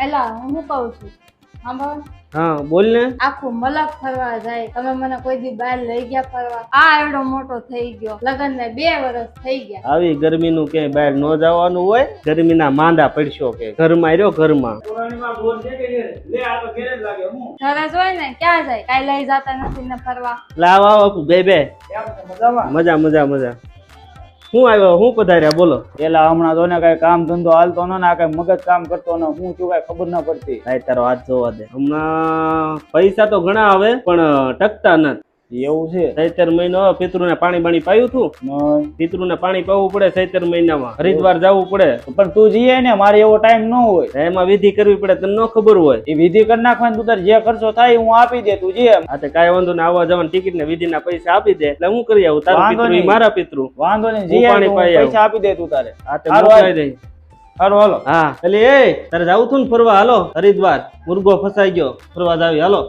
એલા હું શું કહું છું સાંભળ હા બોલ ને. આખું મલક ફરવા જાય તમે મને કોઈ દી બહાર લઈ ગયા ફરવા આ એવડો મોટો થઈ ગયો લગન ને 2 વર્ષ થઈ ગયા આવી ગરમીનું ક્યાંય બહાર ન જવાનું હોય, ગરમીના માંદા પડશો કે ઘરમાં રહ્યો ઘરમાં. સરસ હોય ને ક્યાં જાય કાઈ લઈ જતા નથી ને ફરવા. લાવ આવો બે મજા મજા મજા. હું આવ્યો હું પધાર્યા બોલો. પેલા હમણાં તો ને કઈ કામ ધંધો હાલતો ન ને કઈ મગજ કામ કરતો ન હું છું કઈ ખબર ન પડતી. ભાઈ તારો હાથ જોવા દે. હમણાં પૈસા તો ઘણા આવે પણ ટકતા નથી. એવું છે? ચૈતર મહિનો પિતૃને પાણી બાણી પાયું તું. પિતૃને પાણી પાવું પડે ચૈતર મહિનામાં, હરિદ્વાર જવું પડે. પણ તું જઈએ ને મારે એવો ટાઈમ ન હોય. એમાં વિધિ કરવી પડે તને ન ખબર હોય. એ વિધિ કરી નાખવાની તું તાર જે ખર્ચો થાય હું આપી દે તું જે. આ તો કાંઈ વાંધો ને આવવા જવાની ટિકિટ ને વિધિ ના પૈસા આપી દે એટલે હું કરી આવું. તારું પિતૃ ઈ મારા પિતૃ. વાંધો નહીં હું જે પાણી પાઈ આવું. પૈસા આપી દે તું તારે. આ તે મોકલાઈ દઈ. હાલો હાલો. હા એટલે એ તારે જાવું તું ને ફરવા હાલો હરિદ્વાર. મુર્ગો ફસાઈ ગયો ફરવા જાવી હાલો.